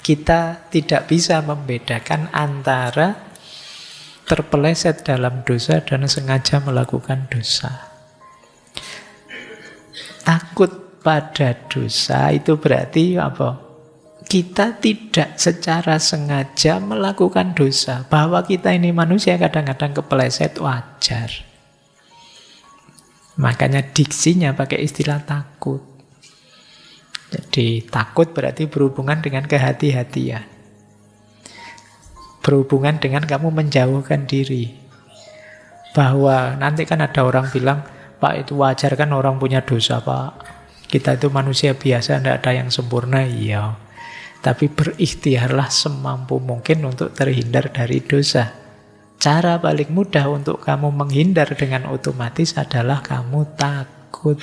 Kita tidak bisa membedakan antara terpeleset dalam dosa dan sengaja melakukan dosa. Takut pada dosa itu berarti apa? Kita tidak secara sengaja melakukan dosa. Bahwa kita ini manusia kadang-kadang kepeleset, wajar. Makanya diksinya pakai istilah takut. Jadi takut berarti berhubungan dengan kehati-hatian. Berhubungan dengan kamu menjauhkan diri. Bahwa nanti kan ada orang bilang, Pak, itu wajar kan orang punya dosa, Pak. Kita itu manusia biasa, tidak ada yang sempurna. Iya. Tapi berikhtiarlah semampu mungkin untuk terhindar dari dosa. Cara paling mudah untuk kamu menghindar dengan otomatis adalah kamu takut.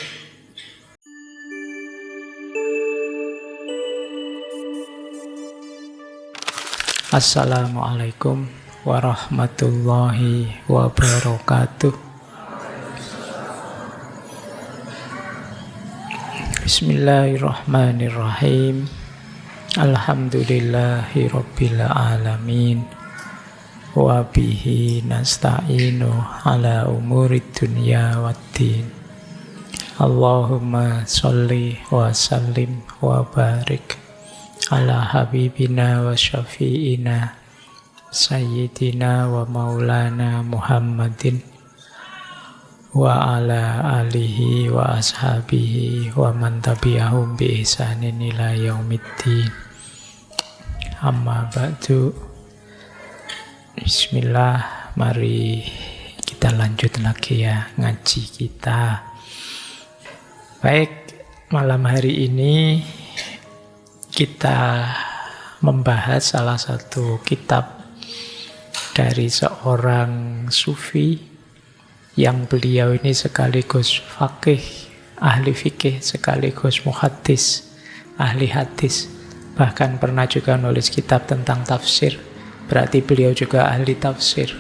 Assalamualaikum warahmatullahi wabarakatuh. Bismillahirrahmanirrahim. Alhamdulillahi rabbil alamin. Wa bihi nasta'inu ala umurid dunya waddin. Allahumma sholli wa sallim wa barik ala habibina wa syafi'ina sayyidina wa maulana Muhammadin wa ala alihi wa ashabihi wa man tabi'ahum bi ihsanin ila yaumiddin. Amma ba'du. Bismillah, mari kita lanjut lagi ya ngaji kita. Baik, malam hari ini kita membahas salah satu kitab dari seorang sufi yang beliau ini sekaligus faqih, ahli fikih, sekaligus muhaddis, ahli hadis. Bahkan pernah juga nulis kitab tentang tafsir. Berarti beliau juga ahli tafsir.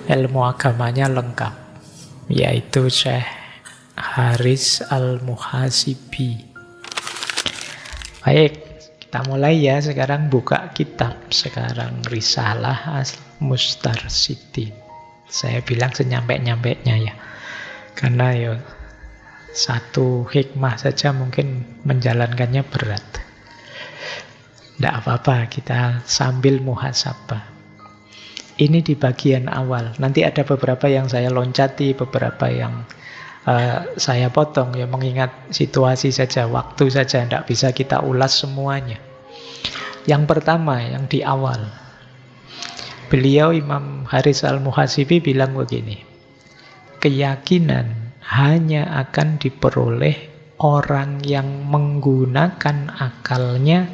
Ilmu agamanya lengkap, yaitu Syekh Haris Al-Muhasibi. Baik, kita mulai ya. Sekarang buka kitab. Sekarang Risalah Al-Mustarsyidin. Saya bilang senyampe-nyampenya ya. Karena ya satu hikmah saja mungkin menjalankannya berat. Tidak apa-apa, kita sambil muhasabah. Ini di bagian awal. Nanti ada beberapa yang saya loncati, beberapa yang saya potong ya, mengingat situasi saja, waktu saja, tidak bisa kita ulas semuanya. Yang pertama, yang di awal, beliau Imam Haris Al-Muhasibi bilang begini, keyakinan hanya akan diperoleh orang yang menggunakan akalnya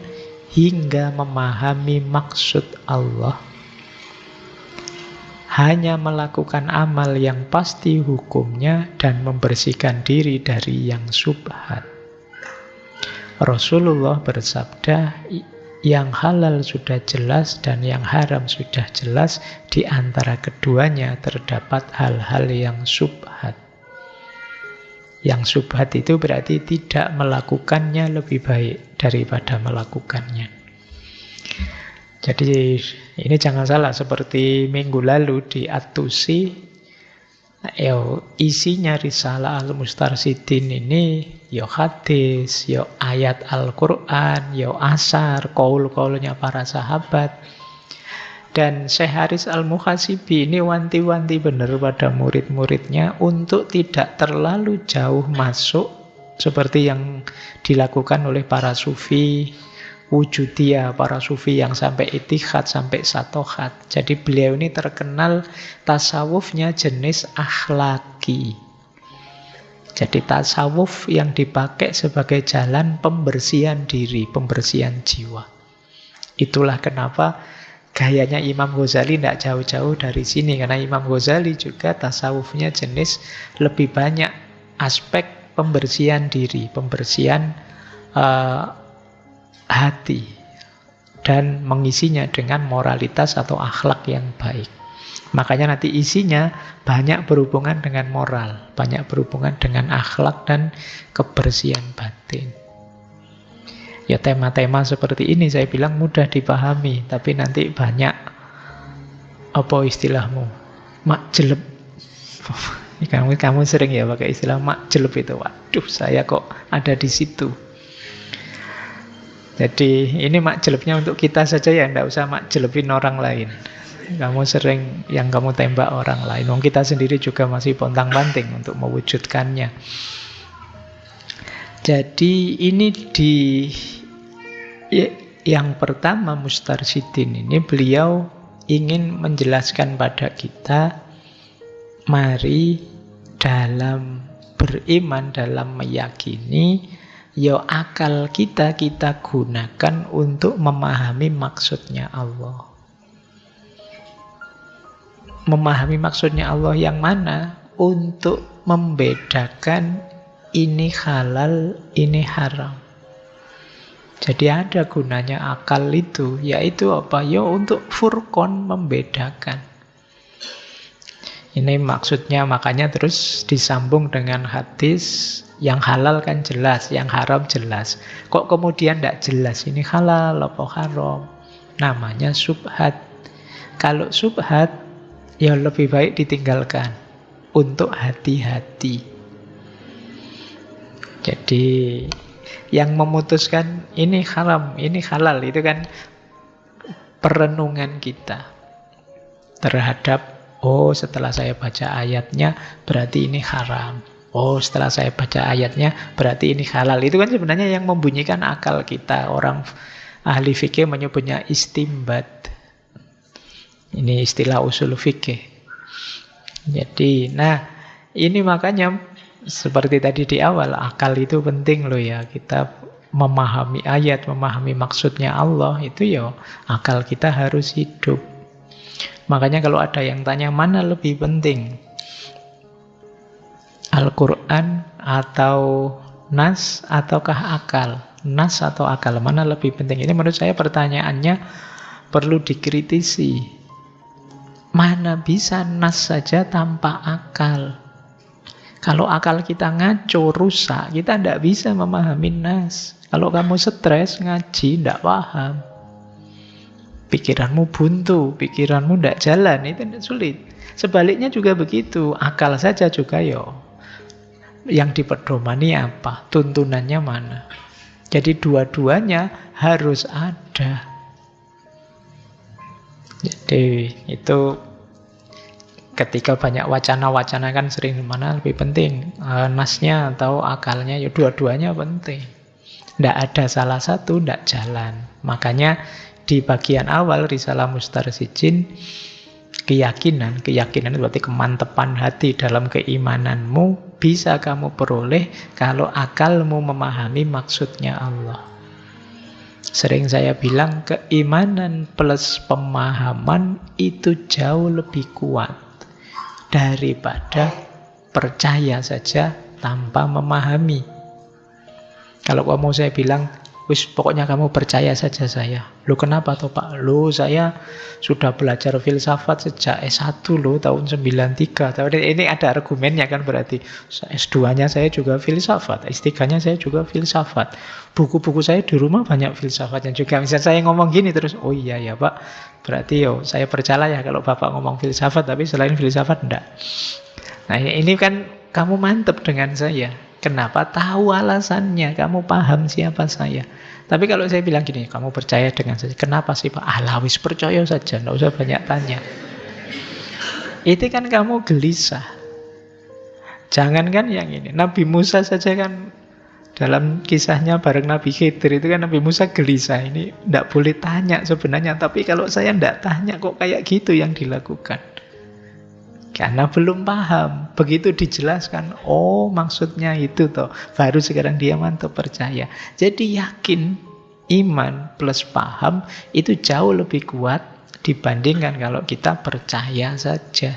hingga memahami maksud Allah, hanya melakukan amal yang pasti hukumnya dan membersihkan diri dari yang syubhat. Rasulullah bersabda, yang halal sudah jelas dan yang haram sudah jelas, di antara keduanya terdapat hal-hal yang syubhat. Yang syubhat itu berarti tidak melakukannya lebih baik daripada melakukannya. Jadi ini jangan salah, seperti minggu lalu di At-Tusi, isinya Risalah Al-Mustarsyidin ini ya hadis, ya ayat Al-Quran, ya asar, qaul-qaulnya para sahabat. Dan Syekh Haris Al-Muhasibi ini wanti-wanti benar pada murid-muridnya untuk tidak terlalu jauh masuk seperti yang dilakukan oleh para sufi wujudiyah, para sufi yang sampai itihad, sampai satohat. Jadi beliau ini terkenal tasawufnya jenis akhlaki. Jadi tasawuf yang dipakai sebagai jalan pembersihan diri, pembersihan jiwa. Itulah kenapa gayanya Imam Ghazali tidak jauh-jauh dari sini. Karena Imam Ghazali juga tasawufnya jenis lebih banyak aspek pembersihan diri, pembersihan hati, dan mengisinya dengan moralitas atau akhlak yang baik. Makanya nanti isinya banyak berhubungan dengan moral, banyak berhubungan dengan akhlak dan kebersihan batin. Ya tema-tema seperti ini saya bilang mudah dipahami, tapi nanti banyak, apa istilahmu, mak jeleb. Kamu sering ya pakai istilah mak jeleb itu. Waduh, saya kok ada di situ. Jadi ini mak jelebnya untuk kita saja ya, enggak usah mak jelebin orang lain. Kamu sering yang kamu tembak orang lain. Wong kita sendiri juga masih pontang-panting untuk mewujudkannya. Jadi ini yang pertama Mustarsyidin ini beliau ingin menjelaskan pada kita, mari dalam beriman, dalam meyakini, ya akal kita gunakan untuk memahami maksudnya Allah. Memahami maksudnya Allah yang mana? Untuk membedakan ini halal, ini haram. Jadi ada gunanya akal itu, yaitu apa? Ya untuk furqan, membedakan. Ini maksudnya, makanya terus disambung dengan hadis, yang halal kan jelas, yang haram jelas. Kok kemudian tidak jelas ini halal apa haram? Namanya syubhat. Kalau syubhat, ya lebih baik ditinggalkan untuk hati-hati. Jadi yang memutuskan ini haram, ini halal, itu kan perenungan kita terhadap, oh setelah saya baca ayatnya berarti ini haram. Oh setelah saya baca ayatnya berarti ini halal. Itu kan sebenarnya yang membunyikan akal kita. Orang ahli fikih menyebutnya istimbat. Ini istilah usul fikih. Jadi, nah ini makanya seperti tadi di awal, akal itu penting loh ya. Kita memahami ayat, memahami maksudnya Allah, itu ya akal kita harus hidup. Makanya kalau ada yang tanya mana lebih penting, Al-Quran atau Nas ataukah akal? Nas atau akal, mana lebih penting? Ini menurut saya pertanyaannya perlu dikritisi. Mana bisa nas saja tanpa akal? Kalau akal kita ngaco, rusak, kita tidak bisa memahami nas. Kalau kamu stres, ngaji, tidak paham. Pikiranmu buntu, pikiranmu tidak jalan, itu tidak sulit. Sebaliknya juga begitu, akal saja juga yang dipedomani apa? Tuntunannya mana? Jadi dua-duanya harus ada. Jadi itu ketika banyak wacana-wacana kan sering mana lebih penting, nasnya atau akalnya, ya dua-duanya penting. Tidak ada salah satu, tidak jalan. Makanya di bagian awal Risalah Mustarsyidin, keyakinan itu berarti kemantapan hati dalam keimananmu bisa kamu peroleh kalau akalmu memahami maksudnya Allah. Sering saya bilang keimanan plus pemahaman itu jauh lebih kuat daripada percaya saja tanpa memahami. Kalau kamu saya bilang, wis pokoknya kamu percaya saja saya. Loh kenapa toh Pak? Loh saya sudah belajar filsafat sejak S1 loh tahun 93. Ini ada argumennya kan berarti. S2-nya saya juga filsafat, S3-nya saya juga filsafat. Buku-buku saya di rumah banyak filsafatnya juga. Misalnya saya ngomong gini terus, oh iya ya Pak, berarti saya percaya ya kalau Bapak ngomong filsafat, tapi selain filsafat enggak. Nah ini kan kamu mantep dengan saya. Kenapa? Tahu alasannya, kamu paham siapa saya. Tapi kalau saya bilang gini, kamu percaya dengan saya, kenapa sih Pak? Wis percaya saja, enggak usah banyak tanya. Itu kan kamu gelisah. Jangan kan yang ini. Nabi Musa saja kan dalam kisahnya bareng Nabi Khidir itu kan Nabi Musa gelisah. Ini enggak boleh tanya sebenarnya. Tapi kalau saya enggak tanya kok kayak gitu yang dilakukan. Karena belum paham. Begitu dijelaskan, oh maksudnya itu toh. Baru sekarang dia mantap percaya. Jadi yakin, iman plus paham itu jauh lebih kuat dibandingkan kalau kita percaya saja.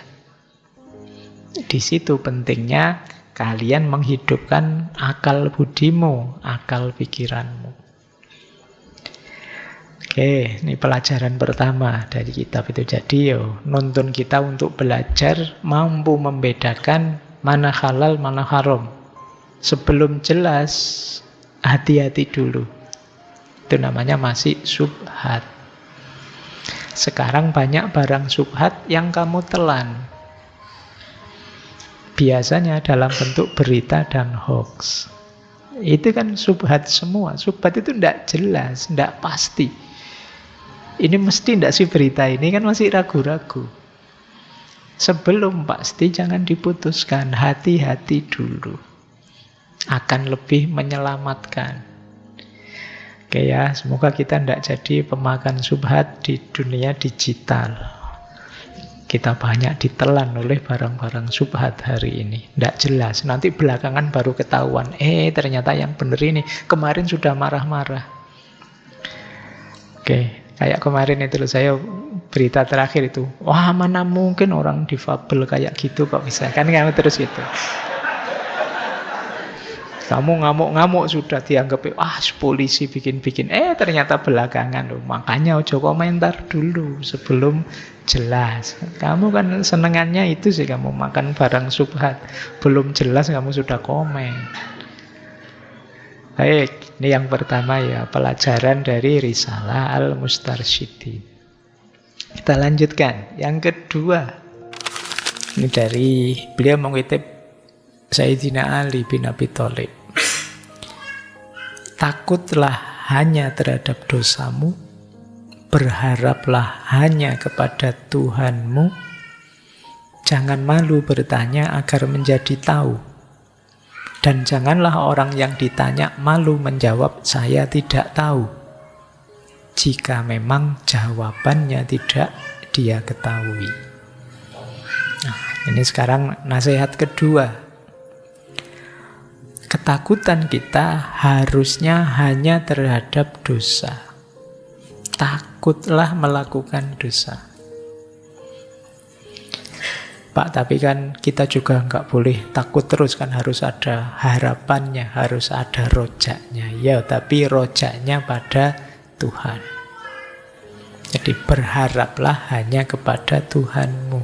Di situ pentingnya kalian menghidupkan akal budimu, akal pikiranmu. Oke, ini pelajaran pertama dari kitab itu. Jadi nuntun kita untuk belajar mampu membedakan mana halal, mana haram. Sebelum jelas, hati-hati dulu. Itu namanya masih syubhat. Sekarang banyak barang syubhat yang kamu telan. Biasanya dalam bentuk berita dan hoax. Itu kan syubhat semua. Syubhat itu tidak jelas, tidak pasti. Ini mesti tidak sih berita ini, kan masih ragu-ragu. Sebelum pasti jangan diputuskan, hati-hati dulu. Akan lebih menyelamatkan. Oke ya, semoga kita tidak jadi pemakan syubhat di dunia digital. Kita banyak ditelan oleh barang-barang syubhat hari ini. Tidak jelas, nanti belakangan baru ketahuan. Ternyata yang benar ini, kemarin sudah marah-marah. Oke, kayak kemarin itu loh, saya berita terakhir itu. Wah, mana mungkin orang difabel kayak gitu kok bisa. Kan kamu terus itu. Kamu ngamuk-ngamuk sudah dianggap, polisi bikin-bikin. Ternyata belakangan loh. Makanya ojo komentar dulu sebelum jelas. Kamu kan senengannya itu sih, kamu makan barang syubhat. Belum jelas kamu sudah komen. Baik, ini yang pertama ya, pelajaran dari Risalah Al-Mustarsyidin. Kita lanjutkan. Yang kedua, ini dari beliau mengutip Sayyidina Ali bin Abi Thalib. Takutlah hanya terhadap dosamu, berharaplah hanya kepada Tuhanmu, jangan malu bertanya agar menjadi tahu, dan janganlah orang yang ditanya malu menjawab saya tidak tahu, jika memang jawabannya tidak dia ketahui. Nah, ini sekarang nasihat kedua. Ketakutan kita harusnya hanya terhadap dosa. Takutlah melakukan dosa. Pak, tapi kan kita juga nggak boleh takut terus, kan harus ada harapannya, harus ada rojaknya. Ya, tapi rojaknya pada Tuhan. Jadi berharaplah hanya kepada Tuhanmu.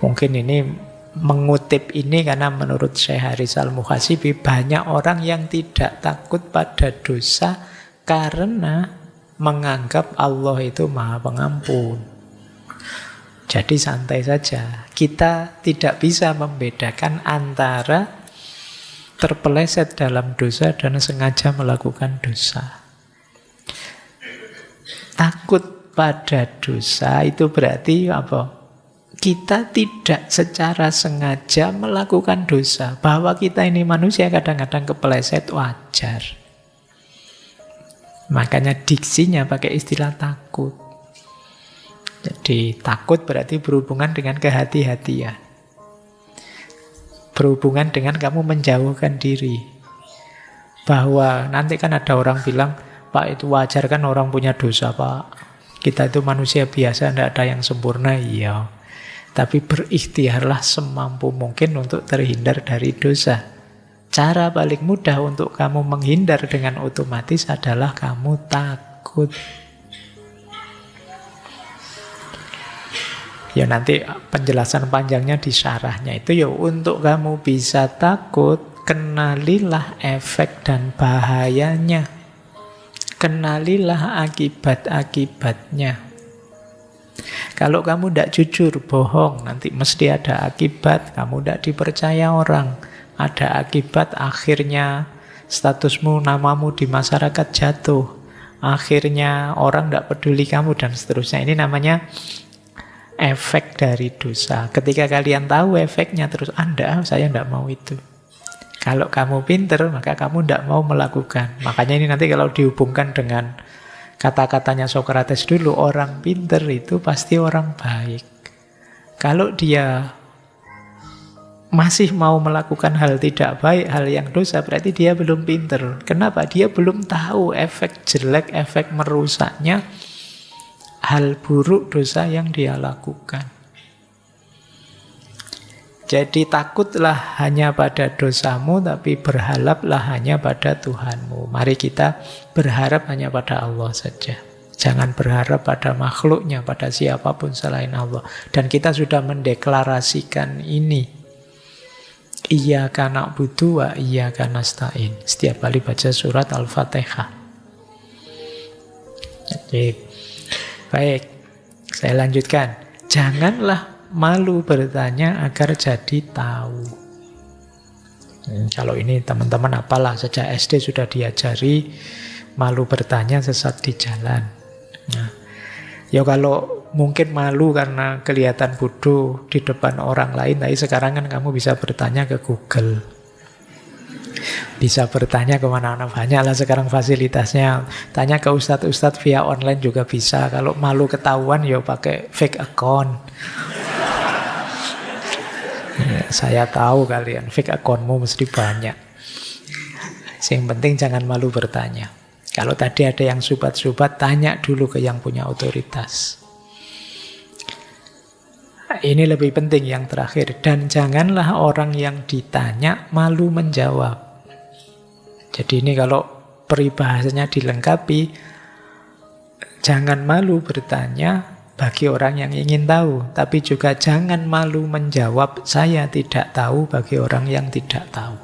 Mungkin ini mengutip ini karena menurut Syekh Haris Al-Muhasibi banyak orang yang tidak takut pada dosa karena menganggap Allah itu Maha Pengampun. Jadi santai saja. Kita tidak bisa membedakan antara terpeleset dalam dosa dan sengaja melakukan dosa. Takut pada dosa itu berarti apa? Kita tidak secara sengaja melakukan dosa. Bahwa kita ini manusia kadang-kadang kepeleset, wajar. Makanya diksinya pakai istilah takut. Jadi takut berarti berhubungan dengan kehati-hatian. Berhubungan dengan kamu menjauhkan diri. Bahwa nanti kan ada orang bilang, Pak, itu wajar kan orang punya dosa, Pak. Kita itu manusia biasa, tidak ada yang sempurna. Iya. Tapi berikhtiarlah semampu mungkin untuk terhindar dari dosa. Cara paling mudah untuk kamu menghindar dengan otomatis adalah kamu takut. Ya nanti penjelasan panjangnya di syarahnya itu ya, untuk kamu bisa takut, kenalilah efek dan bahayanya. Kenalilah akibat-akibatnya. Kalau kamu tidak jujur, bohong, nanti mesti ada akibat. Kamu tidak dipercaya orang. Ada akibat, akhirnya statusmu, namamu di masyarakat jatuh. Akhirnya orang tidak peduli kamu dan seterusnya. Ini namanya efek dari dosa. Ketika kalian tahu efeknya, terus saya tidak mau itu. Kalau kamu pinter, maka kamu tidak mau melakukan. Makanya ini nanti kalau dihubungkan dengan kata-katanya Sokrates dulu, orang pinter itu pasti orang baik. Kalau dia masih mau melakukan hal tidak baik, hal yang dosa, berarti dia belum pinter. Kenapa? Dia belum tahu efek jelek, efek merusaknya hal buruk dosa yang dia lakukan. Jadi takutlah hanya pada dosamu, tapi berharaplah hanya pada Tuhanmu. Mari kita berharap hanya pada Allah saja. Jangan berharap pada makhluknya, pada siapapun selain Allah. Dan kita sudah mendeklarasikan ini. Iyyaka na'budu wa iyyaka nasta'in. Setiap kali baca surat Al-Fatihah. Oke. Baik, saya lanjutkan. Janganlah malu bertanya agar jadi tahu. Kalau ini teman-teman apalah, sejak SD sudah diajari malu bertanya sesat di jalan. Nah, ya kalau mungkin malu karena kelihatan bodoh di depan orang lain, tapi sekarang kan kamu bisa bertanya ke Google. Bisa bertanya kemana-mana, banyak lah sekarang fasilitasnya. Tanya ke ustadz-ustadz via online juga bisa. Kalau malu ketahuan ya pakai fake account. Ya, saya tahu kalian fake accountmu mesti banyak. Yang penting jangan malu bertanya. Kalau tadi ada yang subat-subat, tanya dulu ke yang punya otoritas. Ini lebih penting yang terakhir. Dan janganlah orang yang ditanya malu menjawab. Jadi ini kalau peribahasanya dilengkapi, jangan malu bertanya bagi orang yang ingin tahu, tapi juga jangan malu menjawab saya tidak tahu bagi orang yang tidak tahu.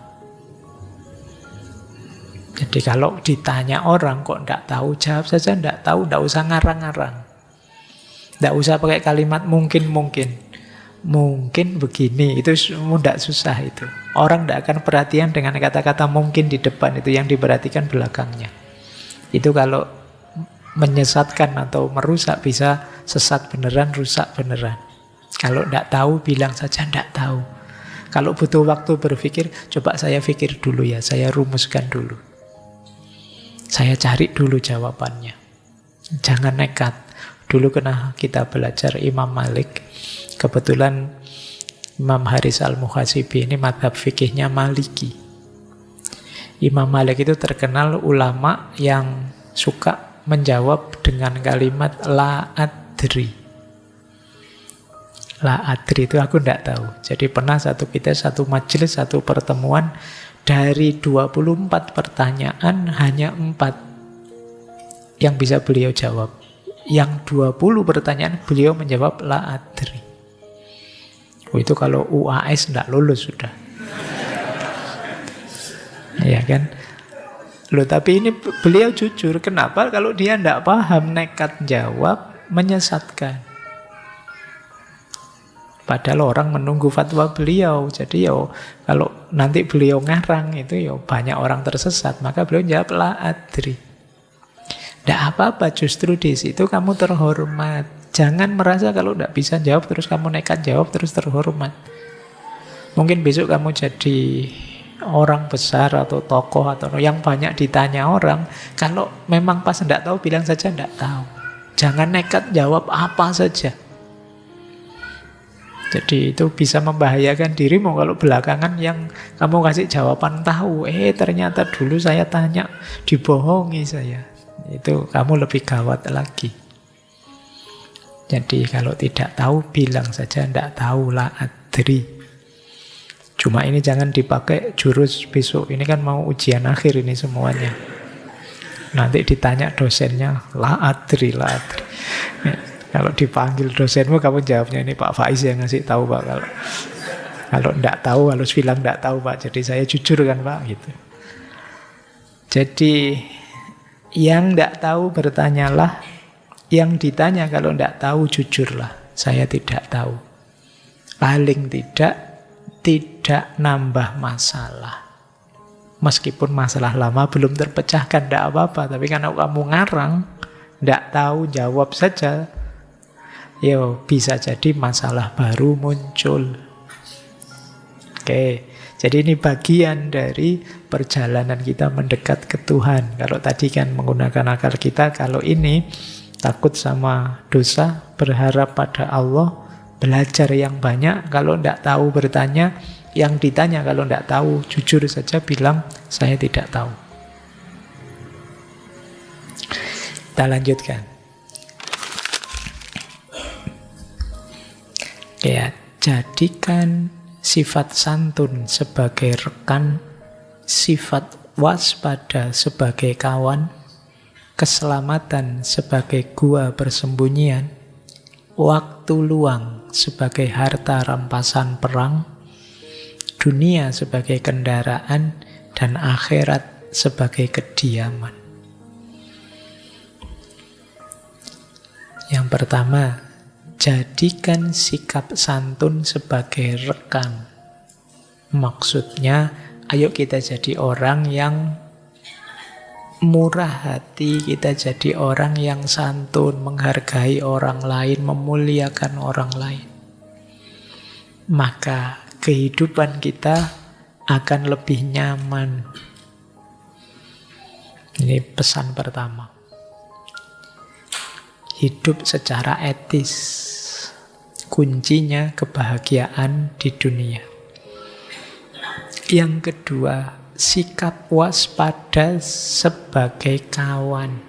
Jadi kalau ditanya orang kok tidak tahu, jawab saja tidak tahu, tidak usah ngarang-ngarang. Tidak usah pakai kalimat mungkin-mungkin. Mungkin begini, itu tidak susah itu. Orang tidak akan perhatian dengan kata-kata mungkin di depan, itu yang diperhatikan belakangnya. Itu kalau menyesatkan atau merusak, bisa sesat beneran, rusak beneran. Kalau tidak tahu, bilang saja tidak tahu. Kalau butuh waktu berpikir, coba saya pikir dulu ya, saya rumuskan dulu. Saya cari dulu jawabannya. Jangan nekat. Dulu kena kita belajar Imam Malik. Kebetulan Imam Haris Al-Muhasibi ini madhab fikihnya Maliki. Imam Malik itu terkenal ulama yang suka menjawab dengan kalimat la adri. La adri itu aku tidak tahu. Jadi pernah satu majelis, satu pertemuan, dari 24 pertanyaan hanya 4 yang bisa beliau jawab. Yang 20 pertanyaan beliau menjawab la adri. Itu kalau UAS tidak lulus sudah. Ya kan? Loh, tapi ini beliau jujur. Kenapa? Kalau dia tidak paham, nekat jawab, menyesatkan. Padahal orang menunggu fatwa beliau. Jadi kalau nanti beliau ngarang itu banyak orang tersesat. Maka beliau jawab la adri. Tidak apa-apa, justru di situ kamu terhormat. Jangan merasa kalau tidak bisa jawab terus kamu nekat jawab terus terhormat. Mungkin besok kamu jadi orang besar atau tokoh atau yang banyak ditanya orang. Kalau memang pas tidak tahu, bilang saja tidak tahu. Jangan nekat jawab apa saja. Jadi itu bisa membahayakan dirimu kalau belakangan yang kamu kasih jawaban tahu. Ternyata dulu saya tanya, dibohongi saya. Itu kamu lebih gawat lagi. Jadi kalau tidak tahu, bilang saja tidak tahu, la adri. Cuma ini jangan dipakai jurus besok. Ini kan mau ujian akhir ini semuanya. Nanti ditanya dosennya, la adri, la adri. Kalau dipanggil dosenmu, kamu jawabnya ini Pak Faiz yang ngasih tahu Pak. Kalau tidak tahu, harus bilang tidak tahu Pak. Jadi saya jujur kan Pak, gitu. Jadi yang tidak tahu bertanyalah. Yang ditanya kalau tidak tahu, jujurlah. Saya tidak tahu. Paling tidak nambah masalah. Meskipun masalah lama belum terpecahkan, tidak apa-apa. Tapi kalau kamu ngarang, tidak tahu, jawab saja. Bisa jadi masalah baru muncul. Oke, jadi ini bagian dari perjalanan kita mendekat ke Tuhan. Kalau tadi kan menggunakan akal kita, kalau ini takut sama dosa, berharap pada Allah, belajar yang banyak. Kalau tidak tahu bertanya, yang ditanya kalau tidak tahu, jujur saja bilang, saya tidak tahu. Kita lanjutkan. Ya, jadikan sifat santun sebagai rekan, sifat waspada sebagai kawan, keselamatan sebagai gua persembunyian, waktu luang sebagai harta rampasan perang, dunia sebagai kendaraan, dan akhirat sebagai kediaman. Yang pertama, jadikan sikap santun sebagai rekan. Maksudnya, ayo kita jadi orang yang murah hati, kita jadi orang yang santun, menghargai orang lain, memuliakan orang lain. Maka kehidupan kita akan lebih nyaman. Ini pesan pertama. Hidup secara etis. Kuncinya kebahagiaan di dunia. Yang kedua, sikap waspada sebagai kawan.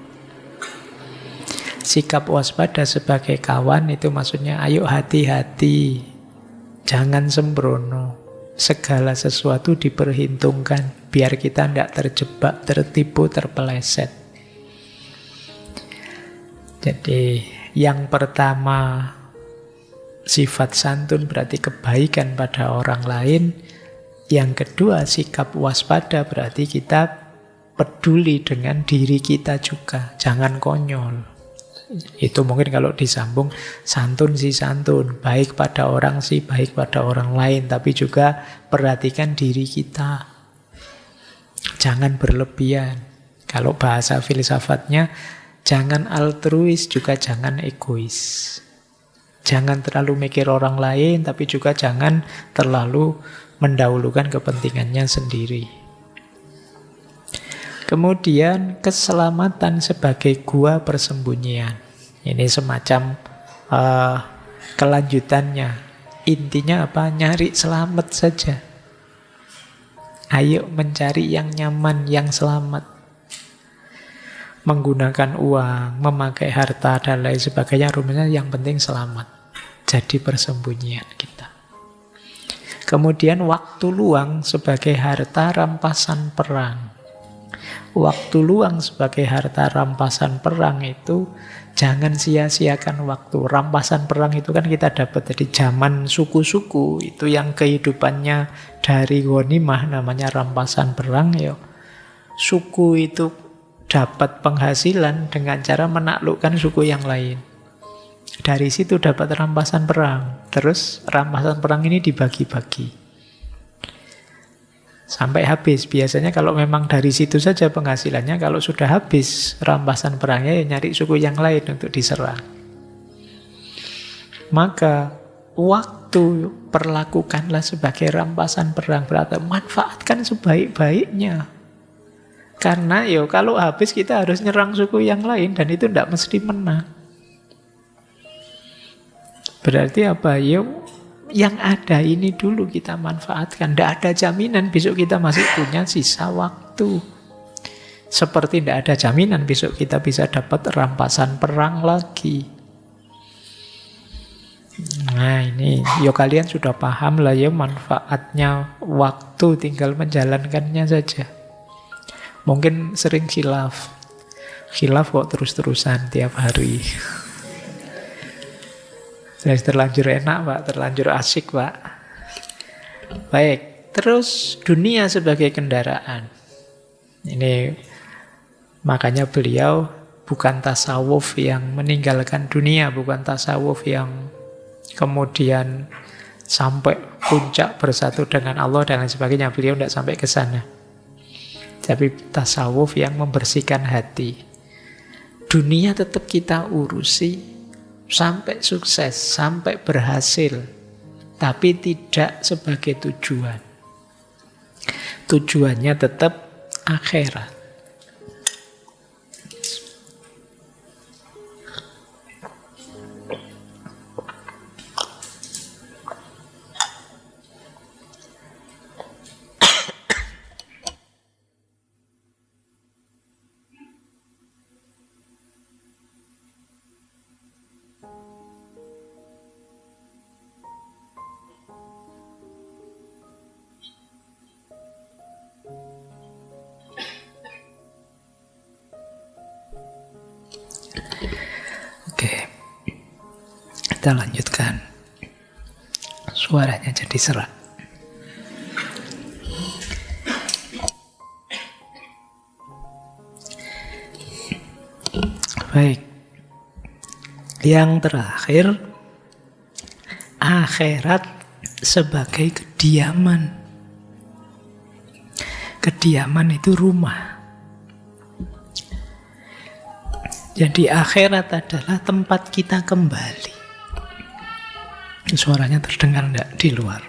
Sikap waspada sebagai kawan itu maksudnya ayo hati-hati. Jangan sembrono. Segala sesuatu diperhitungkan biar kita tidak terjebak, tertipu, terpeleset. Jadi yang pertama, sifat santun berarti kebaikan pada orang lain. Yang kedua, sikap waspada berarti kita peduli dengan diri kita juga. Jangan konyol. Itu mungkin kalau disambung, santun sih santun. Baik pada orang sih, baik pada orang lain. Tapi juga perhatikan diri kita. Jangan berlebihan. Kalau bahasa filsafatnya, jangan altruis, juga jangan egois. Jangan terlalu mikir orang lain, tapi juga jangan terlalu mendahulukan kepentingannya sendiri. Kemudian keselamatan sebagai gua persembunyian. Ini semacam kelanjutannya. Intinya apa? Nyari selamat saja. Ayo mencari yang nyaman, yang selamat. Menggunakan uang, memakai harta, dan lain sebagainya. Rumusnya yang penting selamat. Jadi persembunyian kita. Kemudian waktu luang sebagai harta rampasan perang. Waktu luang sebagai harta rampasan perang itu jangan sia-siakan waktu. Rampasan perang itu kan kita dapat dari zaman suku-suku. Itu yang kehidupannya dari ghanimah namanya rampasan perang. Ya. Suku itu dapat penghasilan dengan cara menaklukkan suku yang lain. Dari situ dapat rampasan perang. Terus rampasan perang ini dibagi-bagi sampai habis. Biasanya kalau memang dari situ saja penghasilannya, kalau sudah habis rampasan perangnya, ya nyari suku yang lain untuk diserang. Maka waktu perlakukanlah sebagai rampasan perang, berarti manfaatkan sebaik-baiknya. Karena kalau habis kita harus nyerang suku yang lain, dan itu tidak mesti menang. Berarti apa? Yang ada ini dulu kita manfaatkan. Tidak ada jaminan besok kita masih punya sisa waktu. Seperti tidak ada jaminan besok kita bisa dapat rampasan perang lagi. Nah ini, kalian sudah paham lah manfaatnya waktu, tinggal menjalankannya saja. Mungkin sering khilaf. Khilaf kok terus-terusan tiap hari. Terlanjur enak Pak, terlanjur asik Pak. Baik, terus dunia sebagai kendaraan. Ini makanya beliau bukan tasawuf yang meninggalkan dunia, bukan tasawuf yang kemudian sampai puncak bersatu dengan Allah dan lain sebagainya. Beliau tidak sampai ke sana. Tapi tasawuf yang membersihkan hati. Dunia tetap kita urusi sampai sukses, sampai berhasil, tapi tidak sebagai tujuan. Tujuannya tetap akhirat. Oke, kita lanjutkan. Suaranya jadi serak. Baik, Yang terakhir, akhirat sebagai kediaman. Kediaman itu rumah. Jadi akhirat adalah tempat kita kembali. Suaranya terdengar enggak di luar?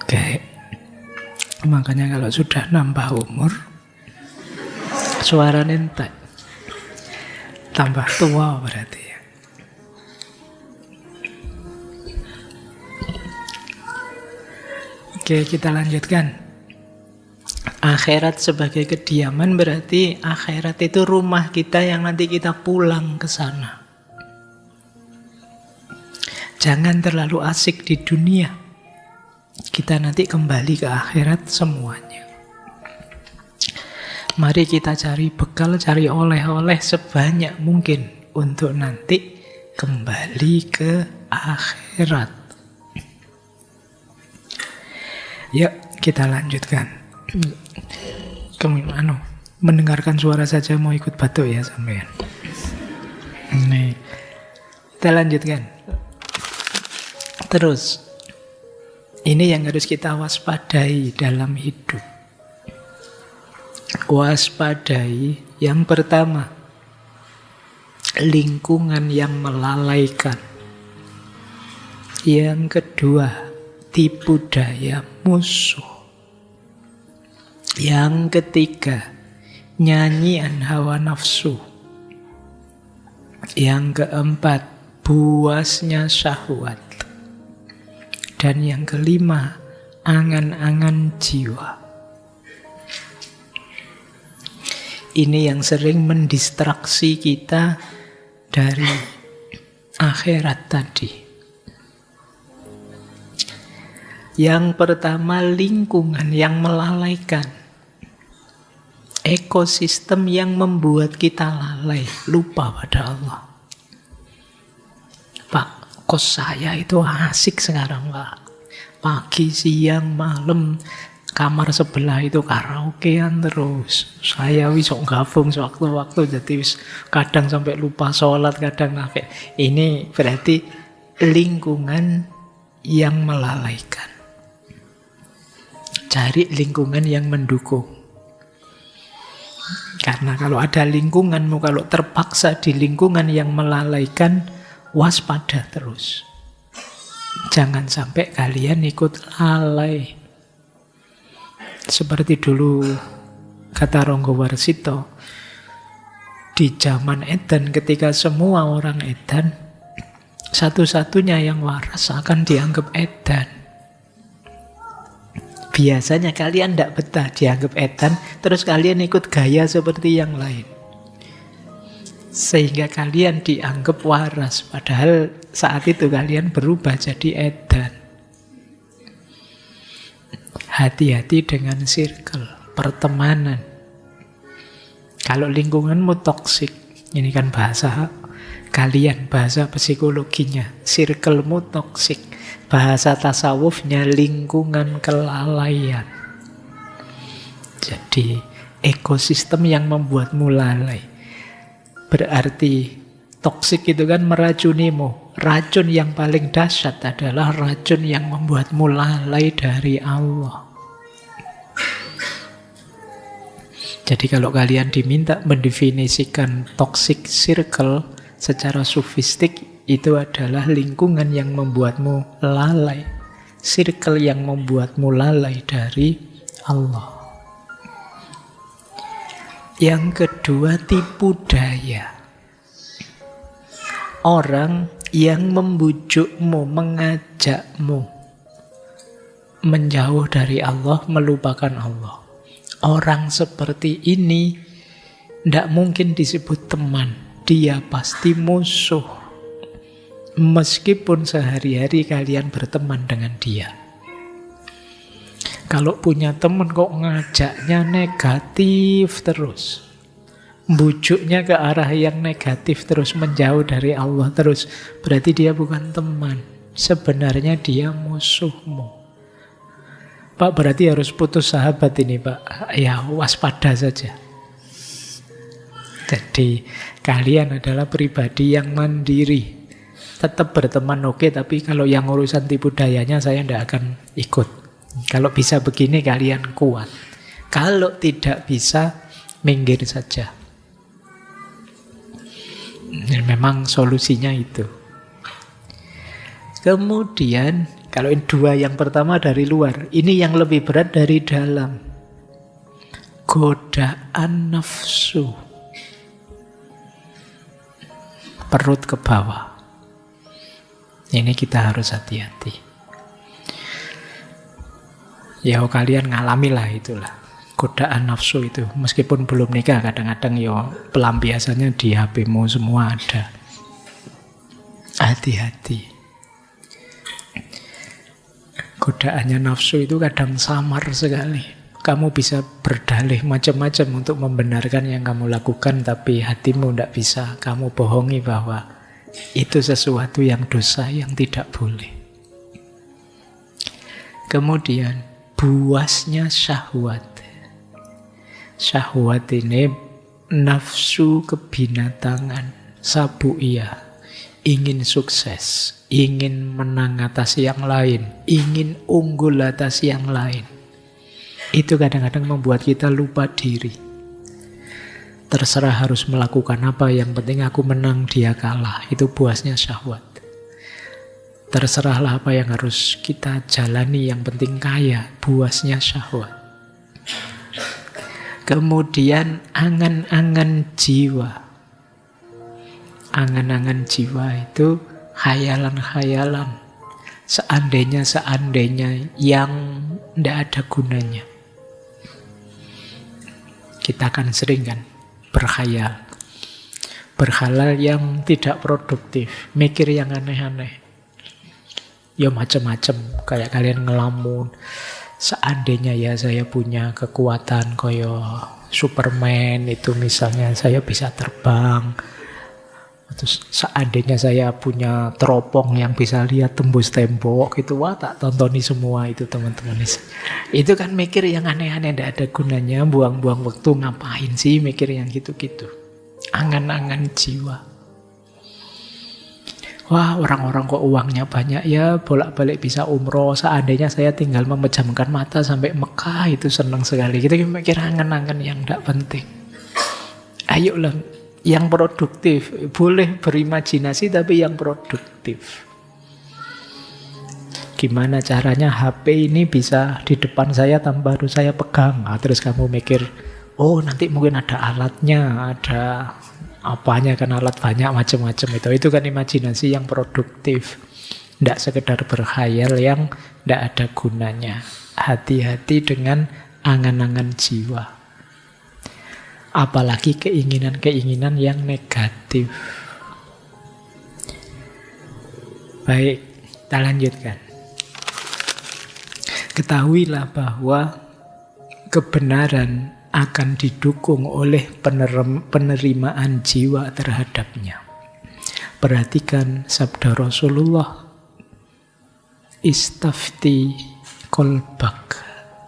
Oke. Makanya kalau sudah nambah umur, suara entek. Tambah tua berarti ya. Oke, kita lanjutkan. Akhirat sebagai kediaman berarti akhirat itu rumah kita yang nanti kita pulang ke sana. Jangan terlalu asik di dunia. Kita nanti kembali ke akhirat semuanya. Mari kita cari bekal, cari oleh-oleh sebanyak mungkin untuk nanti kembali ke akhirat. Yuk, kita lanjutkan. Mendengarkan suara saja mau ikut batuk ya sampean. Nih, kita lanjutkan. Terus, ini yang harus kita waspadai dalam hidup. Waspadai yang pertama, lingkungan yang melalaikan. Yang kedua, tipu daya musuh. Yang ketiga, nyanyian hawa nafsu. Yang keempat, buasnya syahwat. Dan yang kelima, angan-angan jiwa. Ini yang sering mendistraksi kita dari akhirat tadi. Yang pertama, lingkungan yang melalaikan. Ekosistem yang membuat kita lalai, lupa pada Allah. Pak, kos saya itu asik sekarang, Pak. Pagi, siang, malam, kamar sebelah itu karaokean terus. Saya wis sok gabung sewaktu-waktu, jadi wis kadang sampai lupa sholat, kadang sampai. Ini berarti lingkungan yang melalaikan. Cari lingkungan yang mendukung. Karena kalau ada lingkunganmu, kalau terpaksa di lingkungan yang melalaikan, waspada terus. Jangan sampai kalian ikut lalai. Seperti dulu kata Ronggo Warsito, di zaman Edan ketika semua orang Edan, satu-satunya yang waras akan dianggap Edan. Biasanya kalian tidak betah dianggap edan, terus kalian ikut gaya seperti yang lain. Sehingga kalian dianggap waras, padahal saat itu kalian berubah jadi edan. Hati-hati dengan circle, pertemanan. Kalau lingkunganmu toksik, ini kan bahasa kalian, bahasa psikologinya, circlemu toksik. Bahasa tasawufnya lingkungan kelalaian. Jadi ekosistem yang membuatmu lalai. Berarti toksik itu kan meracunimu. Racun yang paling dahsyat adalah racun yang membuatmu lalai dari Allah. Jadi kalau kalian diminta mendefinisikan toxic circle secara sufistik, itu adalah lingkungan yang membuatmu lalai. Circle yang membuatmu lalai dari Allah. Yang kedua, tipu daya. Orang yang membujukmu, mengajakmu menjauh dari Allah, melupakan Allah. Orang seperti ini tidak mungkin disebut teman. Dia pasti musuh. Meskipun sehari-hari kalian berteman dengan dia. Kalau punya teman kok ngajaknya negatif terus, bujuknya ke arah yang negatif terus, menjauh dari Allah terus, berarti dia bukan teman. Sebenarnya dia musuhmu. Pak, berarti harus putus sahabat ini, Pak. Ya, waspada saja. Jadi kalian adalah pribadi yang mandiri. Tetap berteman oke, tapi kalau yang urusan tipu dayanya saya tidak akan ikut. Kalau bisa begini kalian kuat. Kalau tidak bisa, minggir saja. Dan memang solusinya itu. Kemudian, kalau ini dua yang pertama dari luar, ini yang lebih berat dari dalam. Godaan nafsu. Perut ke bawah. Ini kita harus hati-hati. Ya kalian ngalamilah itulah. Godaan nafsu itu. Meskipun belum nikah, kadang-kadang ya pelampiasannya di HP-mu semua ada. Hati-hati. Godaannya nafsu itu kadang samar sekali. Kamu bisa berdalih macam-macam untuk membenarkan yang kamu lakukan, tapi hatimu tidak bisa. Kamu bohongi bahwa itu sesuatu yang dosa, yang tidak boleh. Kemudian, buasnya syahwat. Syahwat ini nafsu kebinatangan, sabu'iyah. Ingin sukses, ingin menang atas yang lain, ingin unggul atas yang lain. Itu kadang-kadang membuat kita lupa diri. Terserah harus melakukan apa, yang penting aku menang, dia kalah. Itu buasnya syahwat. Terserahlah apa yang harus kita jalani, yang penting kaya, buasnya syahwat. Kemudian angan-angan jiwa. Angan-angan jiwa itu khayalan-khayalan. Seandainya-seandainya yang tidak ada gunanya. Kita kan sering kan berkhayal. Berkhayal yang tidak produktif. Mikir yang aneh-aneh. Ya macam-macam. Kayak kalian ngelamun. Seandainya ya saya punya kekuatan kayak Superman itu misalnya, saya bisa terbang. Terus seandainya saya punya teropong yang bisa lihat tembus tembok gitu, wah tak tontoni semua itu teman-teman. Itu kan mikir yang aneh-aneh, tidak ada gunanya, buang-buang waktu, ngapain sih mikir yang gitu-gitu. Angan-angan jiwa. Wah orang-orang kok uangnya banyak ya, bolak-balik bisa umroh, seandainya saya tinggal memejamkan mata sampai Mekah, itu senang sekali. Kita mikir angan-angan yang tidak penting. Ayolah, yang produktif. Boleh berimajinasi tapi yang produktif. Gimana caranya HP ini bisa di depan saya tanpa harus saya pegang. Nah, terus kamu mikir, oh nanti mungkin ada alatnya, ada apanya kan, alat banyak macam-macam itu. Itu kan imajinasi yang produktif. Tidak sekedar berkhayal yang tidak ada gunanya. Hati-hati dengan angan-angan jiwa. Apalagi keinginan-keinginan yang negatif. Baik, kita lanjutkan. Ketahuilah bahwa kebenaran akan didukung oleh penerimaan jiwa terhadapnya. Perhatikan sabda Rasulullah, istafti kolbak,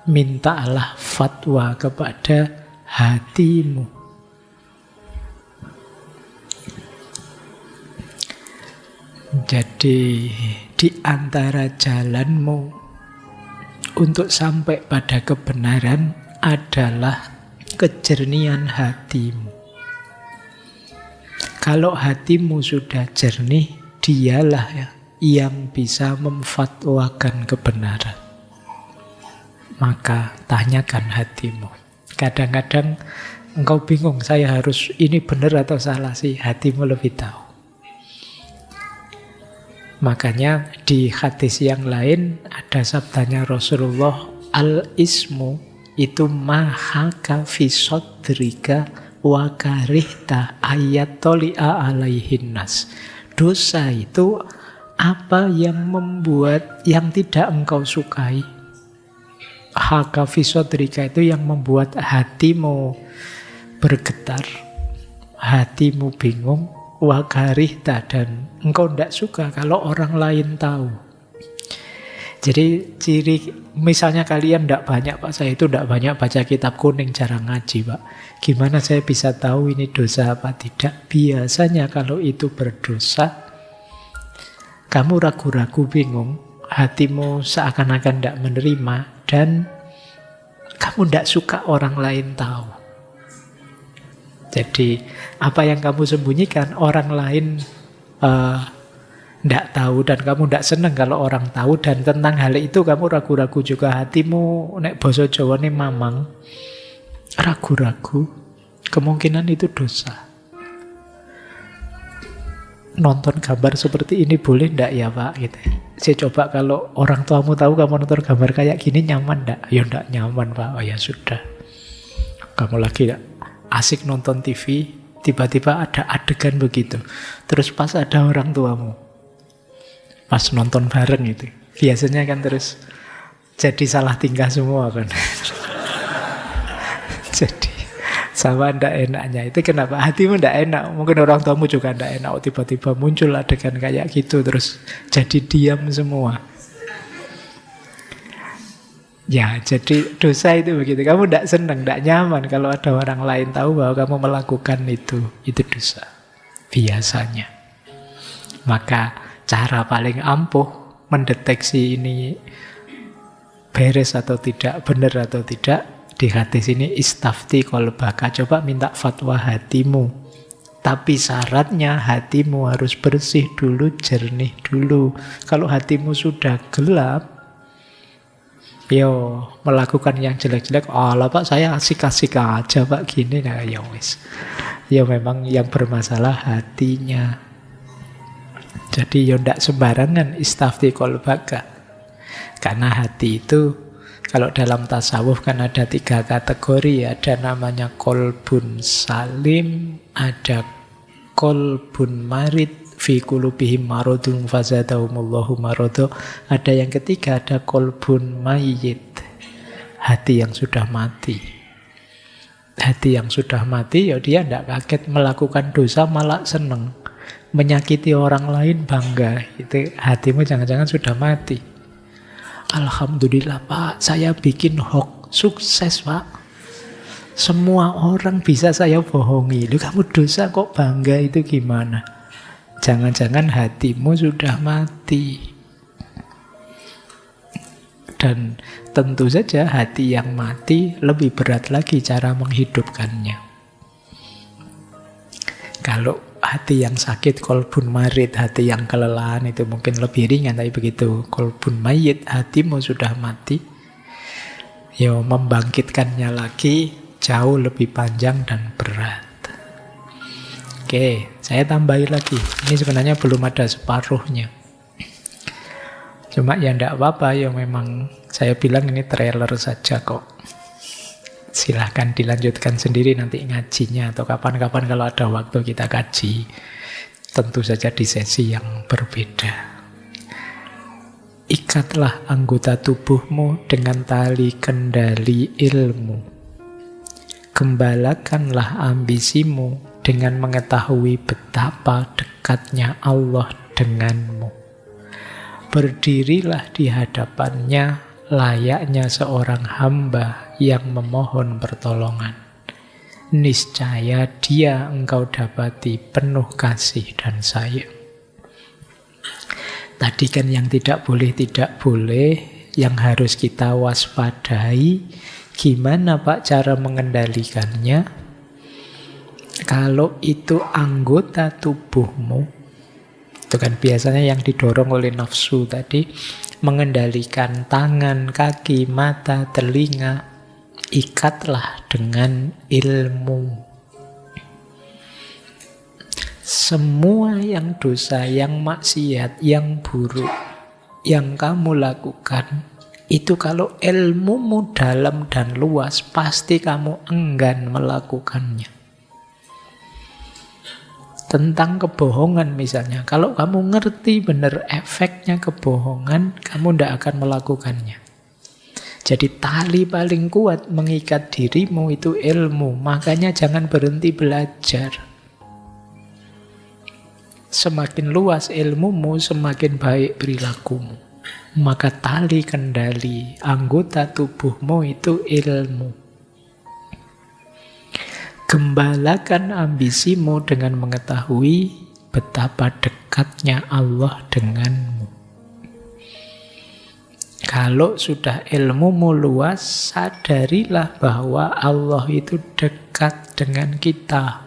mintalah fatwa kepada hatimu. Jadi di antara jalanmu untuk sampai pada kebenaran adalah kejernihan hatimu. Kalau hatimu sudah jernih, dialah yang bisa memfatwakan kebenaran. Maka tanyakan hatimu. Kadang-kadang engkau bingung, saya harus ini benar atau salah sih, hatimu lebih tahu. Makanya di hadis yang lain ada sabdanya Rasulullah, al-ismu itu mahaka fi sodrika wa karihta ayatoli'a alaihin nas. Dosa itu apa yang membuat, yang tidak engkau sukai. Haka fi sodrika itu yang membuat hatimu bergetar, hatimu bingung, wakarihta, dan engkau tidak suka kalau orang lain tahu. Jadi ciri, misalnya kalian tidak banyak, Pak, saya itu tidak banyak baca kitab kuning, jarang ngaji, Pak. Gimana saya bisa tahu ini dosa apa tidak? Biasanya kalau itu berdosa, kamu ragu-ragu, bingung, hatimu seakan-akan tidak menerima, dan kamu tidak suka orang lain tahu. Jadi apa yang kamu sembunyikan, orang lain tidak tahu, dan kamu tidak senang kalau orang tahu, dan tentang hal itu kamu ragu-ragu juga. Hatimu, nek basa Jawa ini mamang, ragu-ragu, kemungkinan itu dosa. Nonton gambar seperti ini boleh ndak ya, Pak? Gitu. Saya coba, kalau orang tuamu tahu kamu nonton gambar kayak gini, nyaman ndak? Ya ndak nyaman, Pak. Oh ya sudah. Kamu lagi asik nonton TV, tiba-tiba ada adegan begitu. Terus pas ada orang tuamu, pas nonton bareng itu, biasanya kan terus jadi salah tingkah semua kan. Jadi sama ndak enaknya itu, kenapa hatimu ndak enak? Mungkin orang tuamu juga ndak enak, tiba-tiba muncul adegan kayak gitu, terus jadi diam semua. Ya, jadi dosa itu begitu. Kamu ndak senang, ndak nyaman kalau ada orang lain tahu bahwa kamu melakukan itu dosa. Biasanya. Maka cara paling ampuh mendeteksi ini beres atau tidak, benar atau tidak, di hadis ini istafti qalbaka, coba minta fatwa hatimu. Tapi syaratnya hatimu harus bersih dulu, jernih dulu. Kalau hatimu sudah gelap, yo melakukan yang jelek-jelek, lah Pak, saya asik-asik aja Pak gini, nah ya wis. Ya memang yang bermasalah hatinya. Jadi ya ndak sembarangan istafti qalbaka. Karena hati itu, kalau dalam tasawuf kan ada 3 kategori. Ada namanya qalbun salim, ada qalbun marid, fi qulubihim maradun fazadahumullahu marada. Ada yang ketiga, ada qalbun mayyit, hati yang sudah mati. Hati yang sudah mati, ya dia tidak kaget melakukan dosa, malah seneng. Menyakiti orang lain bangga. Itu hatimu jangan-jangan sudah mati. Alhamdulillah Pak, saya bikin hoax, sukses Pak. Semua orang bisa saya bohongi. Lu kamu dosa kok bangga, itu gimana? Jangan-jangan hatimu sudah mati. Dan tentu saja hati yang mati lebih berat lagi cara menghidupkannya. Kalau hati yang sakit, qalbun marid, hati yang kelelahan, itu mungkin lebih ringan. Tapi begitu qalbun mayyit, hatimu sudah mati, ya membangkitkannya lagi jauh lebih panjang dan berat. Oke, saya tambahin lagi. Ini sebenarnya belum ada separuhnya. Cuma ya enggak apa-apa, ya memang saya bilang ini trailer saja kok. Silahkan dilanjutkan sendiri nanti ngajinya, atau kapan-kapan kalau ada waktu kita kaji. Tentu saja di sesi yang berbeda. Ikatlah anggota tubuhmu dengan tali kendali ilmu. Gembalakanlah ambisimu dengan mengetahui betapa dekatnya Allah denganmu. Berdirilah di hadapannya layaknya seorang hamba yang memohon pertolongan. Niscaya dia engkau dapati penuh kasih dan sayang. Tadi kan yang tidak boleh, yang harus kita waspadai. Gimana Pak cara mengendalikannya? Kalau itu anggota tubuhmu, itu kan biasanya yang didorong oleh nafsu tadi, mengendalikan tangan, kaki, mata, telinga, ikatlah dengan ilmu. Semua yang dosa, yang maksiat, yang buruk, yang kamu lakukan, itu kalau ilmumu dalam dan luas, pasti kamu enggan melakukannya. Tentang kebohongan misalnya, kalau kamu ngerti benar efeknya kebohongan, kamu tidak akan melakukannya. Jadi tali paling kuat mengikat dirimu itu ilmu. Makanya jangan berhenti belajar. Semakin luas ilmumu, semakin baik perilakumu. Maka tali kendali anggota tubuhmu itu ilmu. Gembalakan ambisimu dengan mengetahui betapa dekatnya Allah denganmu. Kalau sudah ilmumu luas, sadarilah bahwa Allah itu dekat dengan kita.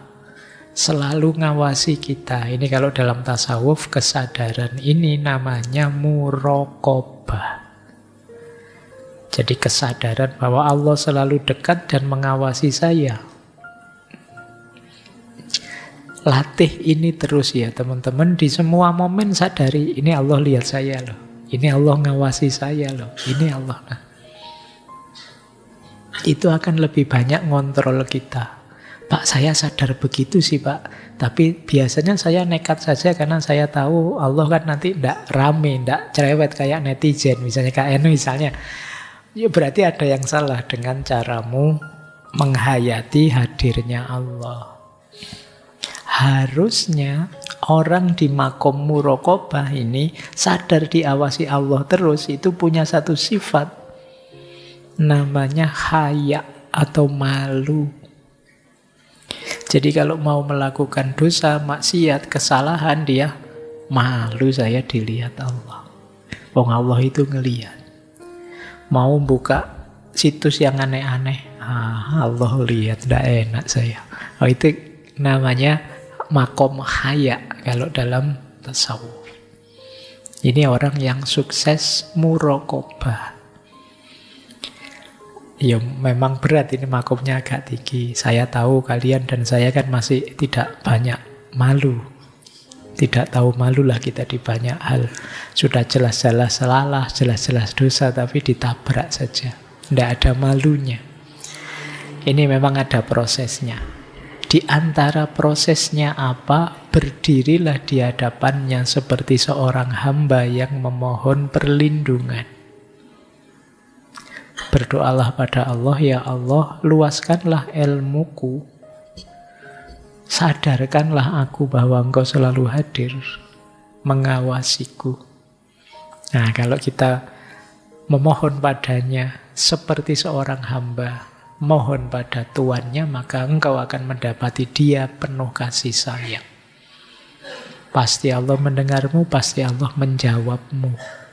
Selalu ngawasi kita. Ini kalau dalam tasawuf, kesadaran ini namanya muraqabah. Jadi kesadaran bahwa Allah selalu dekat dan mengawasi saya. Latih ini terus ya teman-teman. Di semua momen sadari, ini Allah lihat saya loh. Ini Allah ngawasi saya loh. Ini Allah. Nah, itu akan lebih banyak ngontrol kita. Pak, saya sadar begitu sih Pak. Tapi biasanya saya nekat saja karena saya tahu Allah kan nanti tidak rame, tidak cerewet kayak netizen. Misalnya Kak Enu misalnya. Ya berarti ada yang salah dengan caramu menghayati hadirnya Allah. Harusnya orang di makom muraqabah ini sadar diawasi Allah terus, itu punya satu sifat. Namanya haya atau malu. Jadi kalau mau melakukan dosa, maksiat, kesalahan, dia malu saya dilihat Allah. Wong Allah itu ngelihat. Mau buka situs yang aneh-aneh, Allah lihat, tidak enak saya. Oh, itu namanya makom haya kalau dalam tasawuf. Ini orang yang sukses muraqabah. Ya memang berat ini makomnya agak tinggi. Saya tahu kalian dan saya kan masih tidak banyak malu. Tidak tahu malu lah kita di banyak hal. Sudah jelas-jelas salah, jelas-jelas dosa, tapi ditabrak saja. Tidak ada malunya. Ini memang ada prosesnya. Di antara prosesnya apa? Berdirilah di hadapannya seperti seorang hamba yang memohon perlindungan. Berdoalah pada Allah, ya Allah, luaskanlah ilmuku. Sadarkanlah aku bahwa Engkau selalu hadir, mengawasiku. Nah, kalau kita memohon padanya seperti seorang hamba, mohon pada Tuannya, maka engkau akan mendapati Dia penuh kasih sayang. Pasti Allah mendengarmu, pasti Allah menjawabmu.